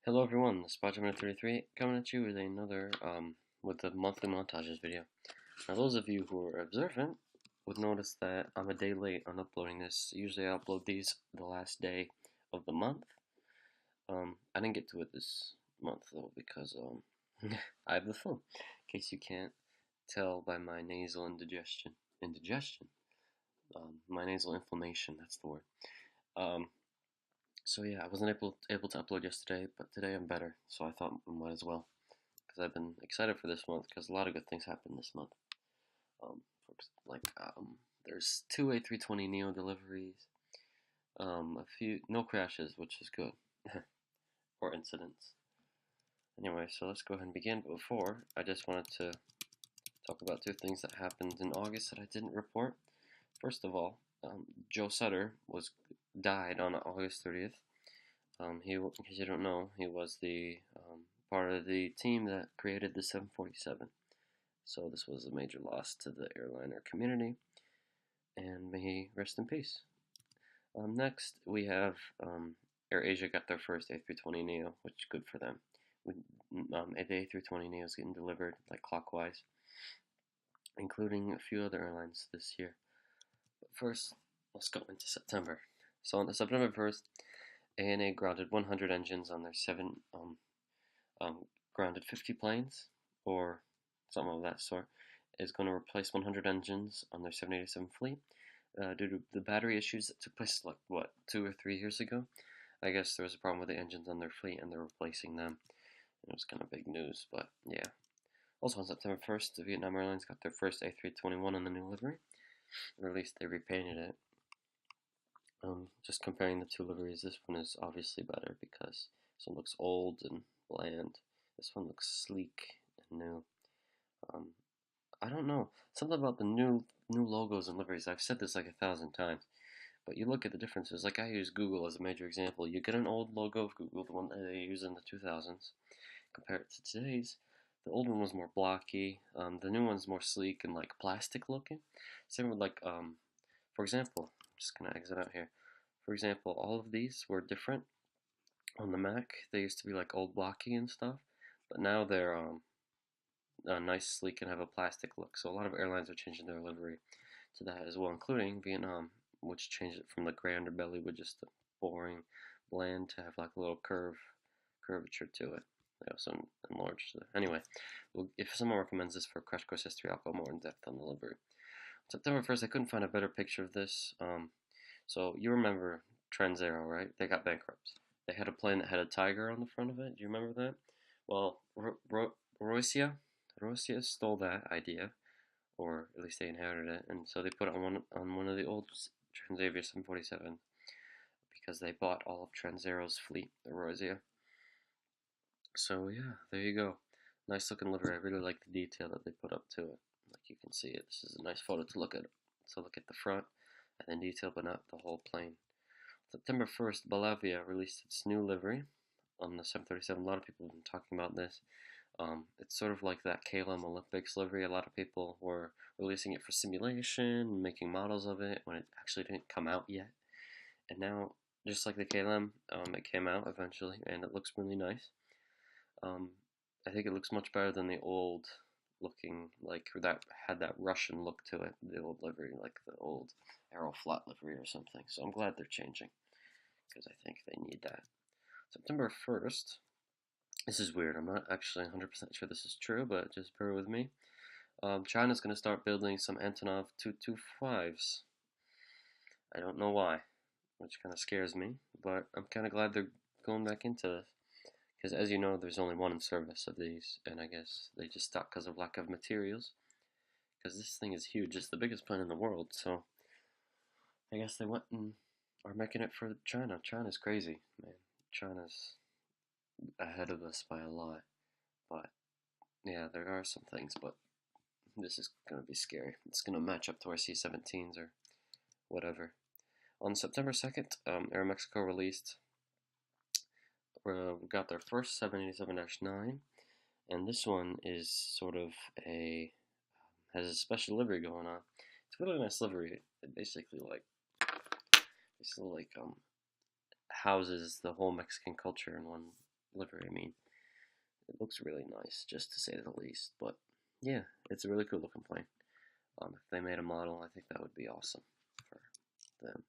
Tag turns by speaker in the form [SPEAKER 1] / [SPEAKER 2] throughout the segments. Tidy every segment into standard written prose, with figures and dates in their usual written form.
[SPEAKER 1] Hello everyone, this is Project 33 coming at you with another with the monthly montages video. Now those of you who are observant would notice that I'm a day late on uploading this. Usually I upload these the last day of the month. I didn't get to it this month though because I have the flu. In case you can't tell by my nasal indigestion, my nasal inflammation. That's the word. Um, So yeah, I wasn't able to upload yesterday, but today I'm better, so I thought I might as well, because I've been excited for this month, because a lot of good things happened this month. Like there's two A320neo deliveries, a few no crashes, which is good, or incidents. Anyway, so let's go ahead and begin. But before, I just wanted to talk about two things that happened in August that I didn't report. First of all, Joe Sutter died on August 30th. In case you don't know, he was the part of the team that created the 747. So this was a major loss to the airliner community, and may he rest in peace. Next, we have AirAsia got their first A320neo, which is good for them. The A320neo is getting delivered like clockwise, including a few other airlines this year. But first, let's go into September. So on September 1st, ANA grounded 100 engines on their grounded 50 planes, or something of that sort, is going to replace 100 engines on their 787 fleet due to the battery issues that took place, like, what, 2 or 3 years ago? I guess there was a problem with the engines on their fleet and they're replacing them. It was kind of big news, but yeah. Also on September 1st, the Vietnam Airlines got their first A321 in the new livery, or at least they repainted it. Just comparing the two liveries, this one is obviously better because this one looks old and bland. This one looks sleek and new. I don't know, something about the new logos and liveries. I've said this like 1,000 times, but you look at the differences. Like I use Google as a major example. You get an old logo of Google, the one that they use in the 2000s, compare it to today's. The old one was more blocky. The new one's more sleek and like plastic looking. Same with like for example, I'm just gonna exit out here. For example, all of these were different on the Mac. They used to be like old blocky and stuff, but now they're nice, sleek, and have a plastic look. So a lot of airlines are changing their livery to that as well, including Vietnam, which changed it from the gray underbelly with just a boring bland to have like a little curvature to it. They also enlarged it. Anyway, if someone recommends this for Crash Course History, I'll go more in depth on the livery. September 1st, I couldn't find a better picture of this. So you remember Transaero, right? They got bankrupt. They had a plane that had a tiger on the front of it. Do you remember that? Well, Rosia stole that idea, or at least they inherited it, and so they put it on one of the old Transavier 747 because they bought all of Transaero's fleet, the Rosia. So yeah, there you go. Nice looking livery. I really like the detail that they put up to it. Like you can see it. This is a nice photo to look at. So look at the front and then detail, but not the whole plane. September 1st, Belavia released its new livery on the 737. A lot of people have been talking about this. It's sort of like that KLM Olympics livery. A lot of people were releasing it for simulation, making models of it when it actually didn't come out yet. And now, just like the KLM, it came out eventually, and it looks really nice. I think it looks much better than the old looking, like that had that Russian look to it, the old livery, like the old Aeroflot livery or something. So I'm glad they're changing, because I think they need that. September 1st, this is weird, I'm not actually 100% sure this is true, but just bear with me. China's going to start building some Antonov 225s. I don't know why, which kind of scares me, but I'm kind of glad they're going back into this. Because as you know, there's only one in service of these, and I guess they just stopped because of lack of materials. Because this thing is huge, it's the biggest plane in the world, so I guess they went and are making it for China. China's crazy, man. China's ahead of us by a lot. But yeah, there are some things, but this is going to be scary. It's going to match up to our C-17s or whatever. On September 2nd, Aeromexico released got their first 787-9, and this one is sort of has a special livery going on. It's a really nice livery. It basically houses the whole Mexican culture in one livery. I mean, it looks really nice, just to say the least. But yeah, it's a really cool looking plane. If they made a model, I think that would be awesome for them.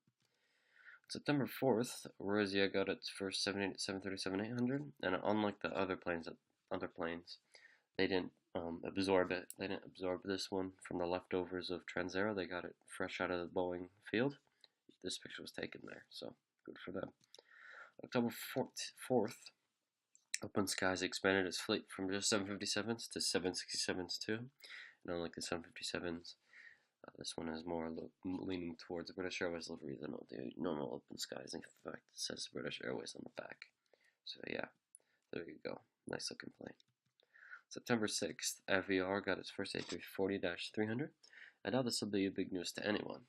[SPEAKER 1] September 4th, Rosia got its first 737-800, and unlike the other planes, they didn't absorb it. They didn't absorb this one from the leftovers of Transaero. They got it fresh out of the Boeing field. This picture was taken there, so good for them. October 4th, Open Skies expanded its fleet from just 757s to 767s too. And unlike the 757s, this one is more leaning towards British Airways livery than the normal Open Skies. In fact, it says British Airways on the back. So yeah, there you go. Nice looking plane. September 6th, Aviar got its first A340-300. I doubt this will be big news to anyone.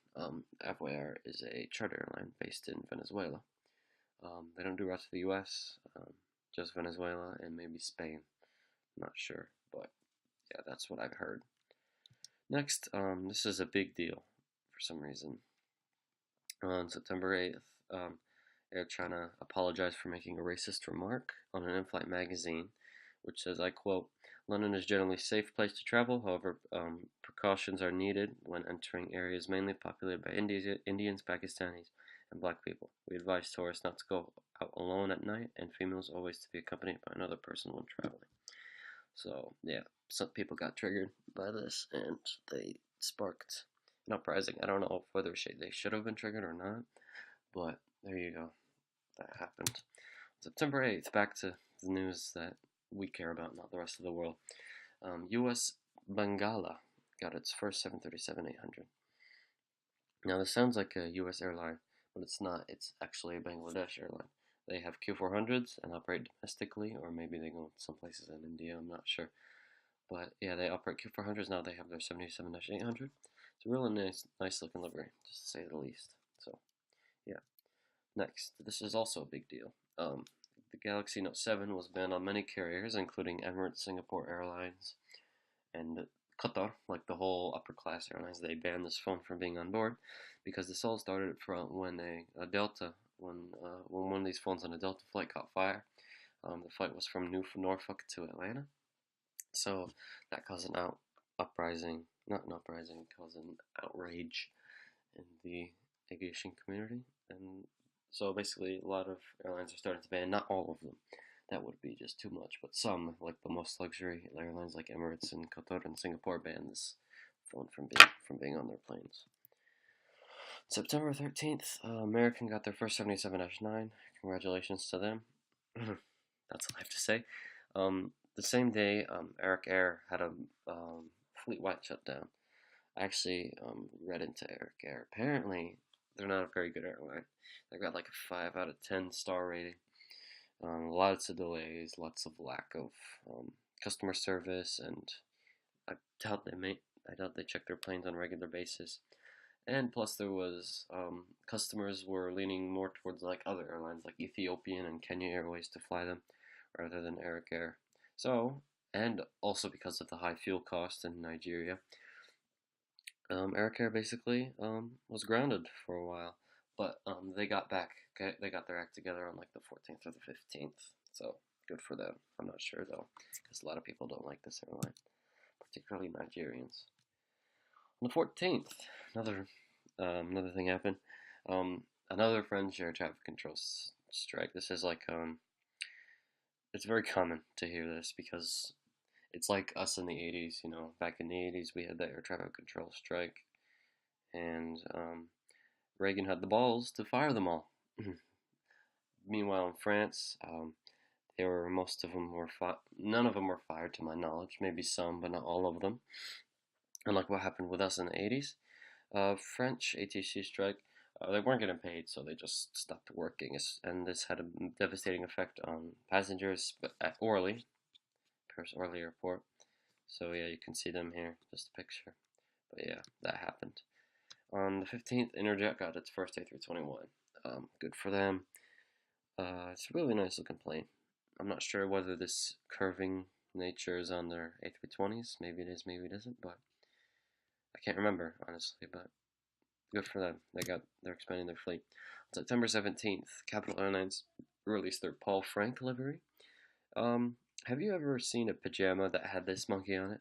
[SPEAKER 1] Aviar is a charter airline based in Venezuela. They don't do routes to the U.S., just Venezuela and maybe Spain. I'm not sure, but yeah, that's what I've heard. Next, this is a big deal for some reason. On September 8th, Air China apologized for making a racist remark on an in-flight magazine, which says, I quote, London is generally a safe place to travel, however, precautions are needed when entering areas mainly populated by Indians, Pakistanis, and black people. We advise tourists not to go out alone at night, and females always to be accompanied by another person when traveling. So, yeah, some people got triggered by this, and they sparked an uprising. I don't know whether they should have been triggered or not, but there you go. That happened. September 8th, back to the news that we care about, not the rest of the world. U.S. Bangala got its first 737-800. Now, this sounds like a U.S. airline, but it's not. It's actually a Bangladesh airline. They have Q400s and operate domestically, or maybe they go some places in India, I'm not sure. But yeah, they operate Q400s now. They have their 787-800. It's a really nice looking livery, just to say the least. So, yeah. Next, this is also a big deal. The Galaxy Note 7 was banned on many carriers, including Emirates, Singapore Airlines, and Qatar, like the whole upper class airlines. They banned this phone from being on board because this all started from when when one of these phones on a Delta flight caught fire. The flight was from Norfolk to Atlanta, so that caused an not an uprising, caused an outrage in the aviation community, and so basically a lot of airlines are starting to ban, not all of them, that would be just too much, but some, like the most luxury airlines like Emirates and Qatar and Singapore, ban this phone from being on their planes. September 13th, American got their first 77-9. Congratulations to them. That's all I have to say. The same day, Eric Air had a fleet-wide shutdown. I actually read into Eric Air. Apparently, they're not a very good airline. They got like a 5 out of 10 star rating. Lots of delays, lots of lack of customer service, and I doubt they check their planes on a regular basis. And plus, there was customers were leaning more towards like other airlines like Ethiopian and Kenya Airways to fly them, rather than Eric Air. So, and also because of the high fuel cost in Nigeria, Eric Air basically was grounded for a while, but they got back. Okay, they got their act together on like the 14th or the 15th. So good for them. I'm not sure though, because a lot of people don't like this airline, particularly Nigerians. On the 14th, another thing happened. Another French air traffic control strike. This is like it's very common to hear this because it's like us in the 80s. You know, back in the 80s we had the air traffic control strike, and Reagan had the balls to fire them all. Meanwhile, in France, none of them were fired to my knowledge. Maybe some, but not all of them. Unlike what happened with us in the 80s, French ATC strike, they weren't getting paid, so they just stopped working. And this had a devastating effect on passengers at Orly, Paris Orly Airport. So yeah, you can see them here, just a picture. But yeah, that happened. On the 15th, Interjet got its first A321. Good for them. It's a really nice looking plane. I'm not sure whether this curving nature is on their A320s. Maybe it is, maybe it isn't, but I can't remember, honestly, but good for them. They're expanding their fleet. On September 17th, Capital Airlines released their Paul Frank livery. Um, have you ever seen a pajama that had this monkey on it?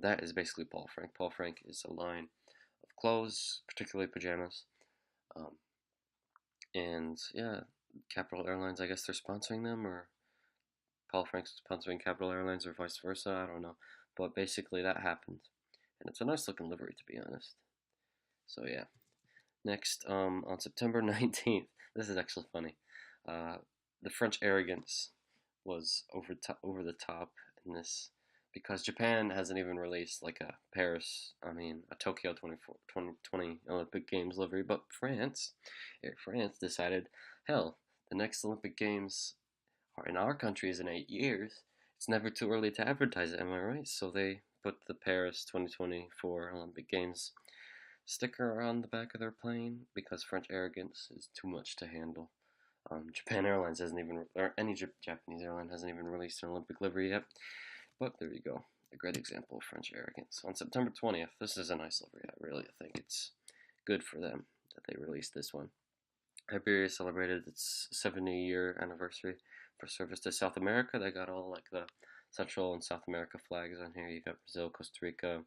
[SPEAKER 1] That is basically Paul Frank. Paul Frank is a line of clothes, particularly pajamas. Um, and yeah, Capital Airlines, I guess they're sponsoring them, or Paul Frank's sponsoring Capital Airlines, or vice versa. I don't know. But basically, that happened. And it's a nice looking livery, to be honest. So yeah. Next, on September 19th, this is actually funny. Uh, the French arrogance was over the top in this because Japan hasn't even released like a Tokyo 2020 Olympic Games livery, but Air France decided, hell, the next Olympic Games are in our countries in 8 years. It's never too early to advertise it, am I right? So they put the Paris 2024 Olympic Games sticker on the back of their plane because French arrogance is too much to handle. Japan Airlines hasn't even, or any Japanese airline hasn't even released an Olympic livery yet. But there you go, a great example of French arrogance. On September 20th, this is a nice livery. I really think it's good for them that they released this one. Iberia celebrated its 70-year anniversary for service to South America. They got all like the Central and South America flags on here. You got Brazil, Costa Rica,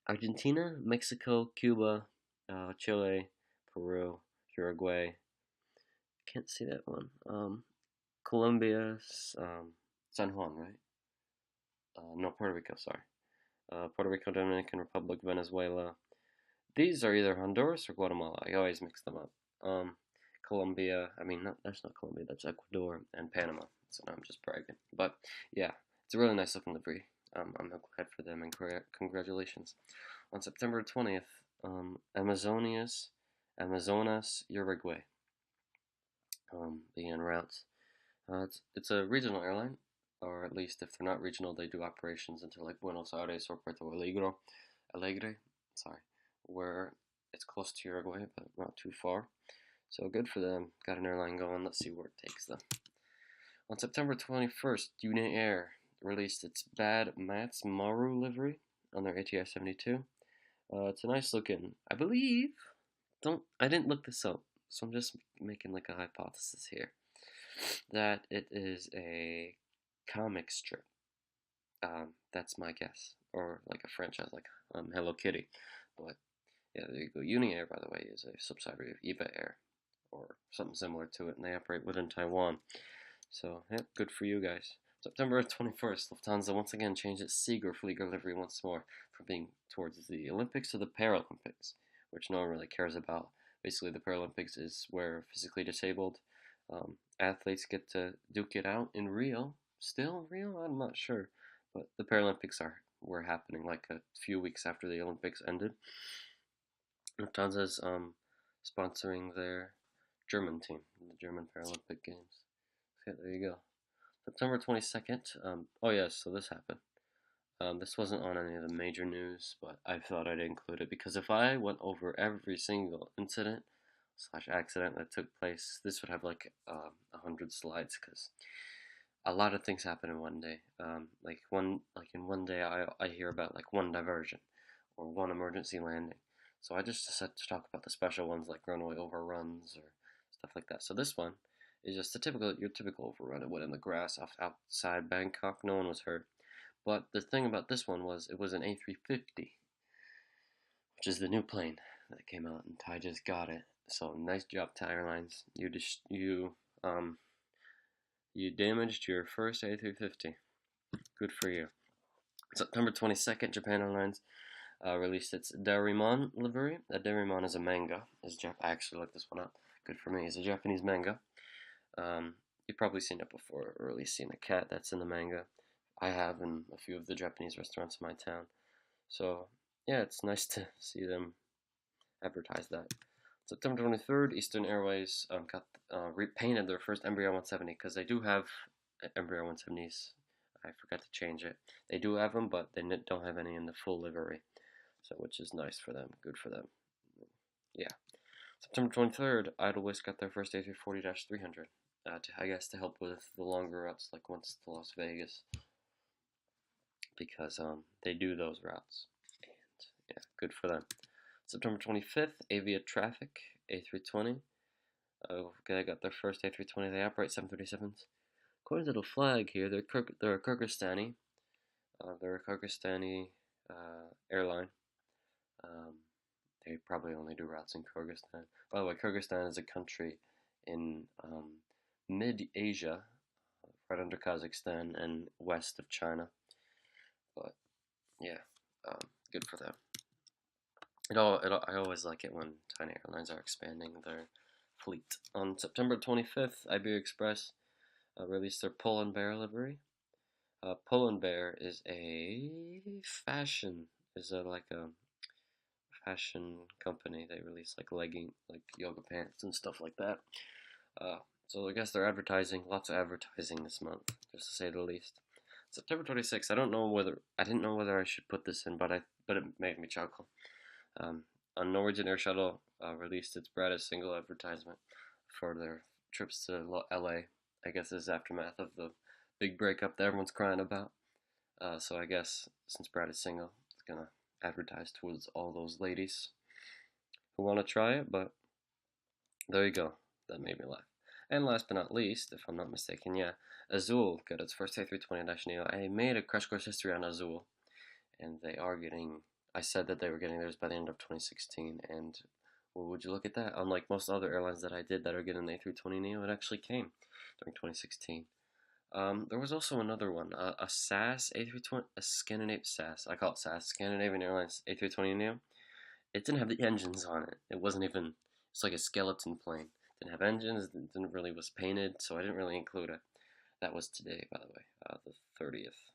[SPEAKER 1] Argentina, Mexico, Cuba, Chile, Peru, Uruguay. Can't see that one. Colombia, San Juan, right? No, Puerto Rico. Sorry, Puerto Rico, Dominican Republic, Venezuela. These are either Honduras or Guatemala. I always mix them up. Colombia. I mean, that's not Colombia. That's Ecuador and Panama. So now I'm just bragging. But yeah, it's a really nice looking livery. I'm glad for them and congratulations. On September 20th, Amazonas, Uruguay began routes. It's a regional airline, or at least if they're not regional, they do operations into like Buenos Aires or Puerto Alegre, sorry, where it's close to Uruguay, but not too far. So good for them. Got an airline going. Let's see where it takes them. On September 21st, Union Air released its Bad Mats Maru livery on their ATR 72. It's a nice looking, I believe. I didn't look this up, so I'm just making like a hypothesis here that it is a comic strip. That's my guess, or like a franchise, like Hello Kitty. But yeah, there you go. Uni Air, by the way, is a subsidiary of EVA Air, or something similar to it, and they operate within Taiwan. So yeah, good for you guys. September 21st, Lufthansa once again changed its Flieger livery once more from being towards the Olympics to the Paralympics, which no one really cares about. Basically, the Paralympics is where physically disabled athletes get to duke it out in Rio. Still Rio? I'm not sure. But the Paralympics were happening like a few weeks after the Olympics ended. Lufthansa's sponsoring their German team, the German Paralympic Games. Okay, there you go. September 22nd. Oh, yes, so this happened. This wasn't on any of the major news, but I thought I'd include it because if I went over every single incident slash accident that took place, this would have like 100 slides because a lot of things happen in one day. Like in one day, I hear about like one diversion or one emergency landing. So I just decided to talk about the special ones like runway overruns or stuff like that. So this one is just your typical overrun. It went in the grass outside Bangkok. No one was hurt. But the thing about this one was it was an A350, which is the new plane that came out, and Ty just got it. So nice job, Thai Airlines. You damaged your first A350. Good for you. September 22nd, Japan Airlines released its Darimon livery. Darimon is a manga. I actually looked this one up. Good for me. It's a Japanese manga. You've probably seen it before, or at least seen a cat that's in the manga. I have in a few of the Japanese restaurants in my town. So, yeah, it's nice to see them advertise that. September 23rd, Eastern Airways repainted their first Embraer 170 because they do have Embraer 170s. I forgot to change it. They do have them, but they don't have any in the full livery, so which is nice for them. Good for them. Yeah. September 23rd, Idlewish got their first A340-300. I guess to help with the longer routes, like once to Las Vegas, because they do those routes, and yeah, good for them. September 25th, Avia Traffic A320. They got their first A320. They operate 737s. according to the flag here, they're a Kyrgyzstani. They're a Kyrgyzstani airline. Um, they probably only do routes in Kyrgyzstan. By the way, Kyrgyzstan is a country in mid Asia, right under Kazakhstan and west of China. But yeah, good for them. I always like it when tiny airlines are expanding their fleet. On September 25th, Iberia Express released their Pull and Bear livery. Pull and Bear is like a fashion company. They release like like yoga pants and stuff like that. Uh, so I guess they're advertising, lots of advertising this month, just to say the least. September 26th. I didn't know whether I should put this in, but it made me chuckle. Um, on Norwegian Air Shuttle released its brightest single advertisement for their trips to LA. I guess this is aftermath of the big breakup that everyone's crying about. So I guess since brightest single, it's gonna advertise towards all those ladies who want to try it. But there you go. That made me laugh. And last but not least, if I'm not mistaken, yeah, Azul got its first A320-neo. I made a crash course history on Azul, and they are getting. I said that they were getting theirs by the end of 2016, and well, would you look at that? Unlike most other airlines that I did that are getting the A320neo, it actually came during 2016. There was also another one, a SAS A320, a Scandinavian SAS. I call it SAS, Scandinavian Airlines A320neo. It didn't have the engines on it. It wasn't even. It's like a skeleton plane. Didn't have engines. Didn't really was painted, so I didn't really include it. That was today, by the way, the 30th.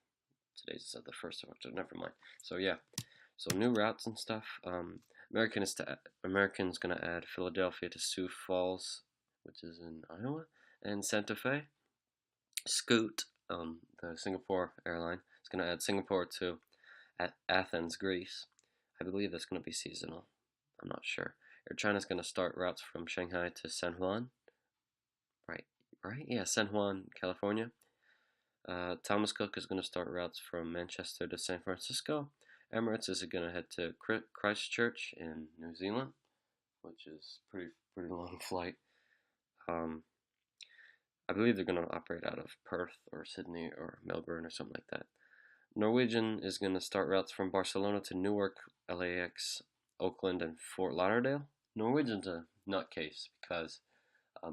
[SPEAKER 1] Today's the 1st of October. Never mind. So yeah, so new routes and stuff. American's gonna add Philadelphia to Sioux Falls, which is in Iowa, and Santa Fe. Scoot, the Singapore airline, is gonna add Singapore to Athens, Greece. I believe that's gonna be seasonal. I'm not sure. Air China's gonna start routes from Shanghai to San Juan. Right, right, yeah, San Juan, California. Thomas Cook is going to start routes from Manchester to San Francisco. Emirates is going to head to Christchurch in New Zealand, which is pretty long flight. I believe they're going to operate out of Perth or Sydney or Melbourne or something like that. Norwegian is going to start routes from Barcelona to Newark, LAX, Oakland, and Fort Lauderdale. Norwegian's a nutcase because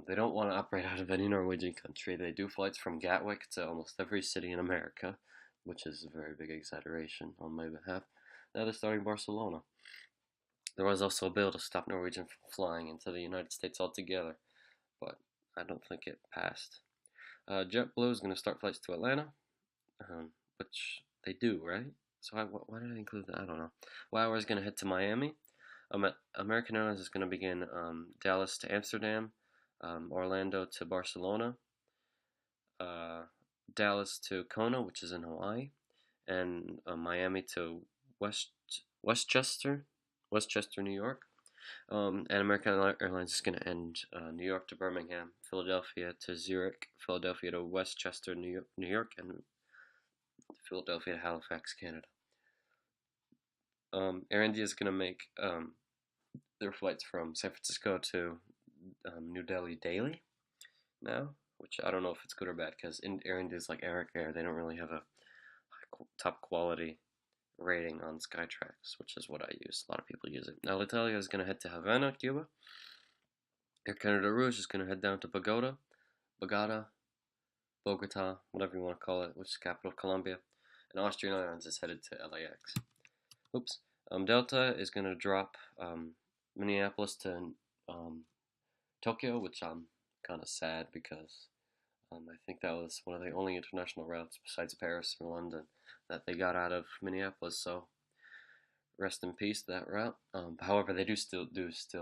[SPEAKER 1] they don't want to operate out of any Norwegian country. They do flights from Gatwick to almost every city in America, which is a very big exaggeration on my behalf. Now they're starting Barcelona. There was also a bill to stop Norwegian from flying into the United States altogether, but I don't think it passed. JetBlue is going to start flights to Atlanta, which they do, right? So why did I include that? I don't know. WOW is going to head to Miami. American Airlines is going to begin Dallas to Amsterdam, Orlando to Barcelona, Dallas to Kona, which is in Hawaii, and Miami to Westchester, New York. And American Airlines is going to end New York to Birmingham, Philadelphia to Zurich, Philadelphia to Westchester, New York, and Philadelphia to Halifax, Canada. Air India is going to make their flights from San Francisco to New Delhi daily now, which I don't know if it's good or bad because Air India is like Eric Air. They don't really have a top quality rating on Skytrax, which is what I use. A lot of people use it. Now, Alitalia is going to head to Havana, Cuba. Air Canada Rouge is going to head down to Bogota, whatever you want to call it, which is the capital of Colombia. And Austrian Airlines is headed to LAX. Oops. Delta is going to drop Minneapolis to Tokyo, which I'm kind of sad because I think that was one of the only international routes besides Paris and London that they got out of Minneapolis. So rest in peace that route. However, they still do it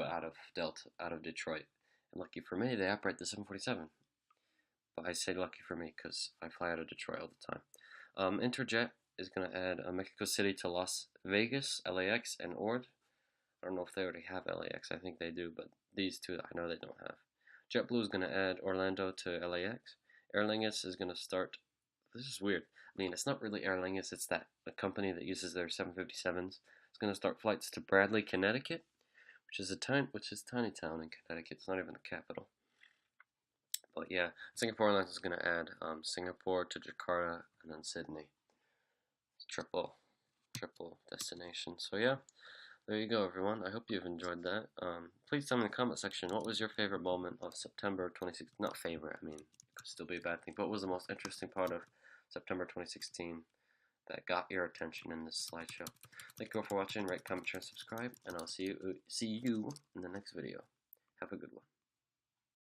[SPEAKER 1] out of Detroit. And lucky for me, they operate the 747. But I say lucky for me because I fly out of Detroit all the time. Interjet is going to add Mexico City to Las Vegas, LAX, and Ord. I don't know if they already have LAX. I think they do, but these two I know they don't have. JetBlue is going to add Orlando to LAX. Aer Lingus is going to start. This is weird. I mean, it's not really Aer Lingus. It's that a company that uses their 757s. It's going to start flights to Bradley, Connecticut, which is tiny town in Connecticut. It's not even a capital. But yeah, Singapore Airlines is going to add Singapore to Jakarta and then Sydney. Triple destination. So yeah, there you go, everyone. I hope you've enjoyed that. Please tell me in the comment section, what was your favorite moment of September 2016? Not favorite, I mean, it could still be a bad thing, but what was the most interesting part of September 2016 that got your attention in this slideshow? Thank you all for watching. Rate, comment, share, and subscribe, and I'll see you in the next video. Have a good one.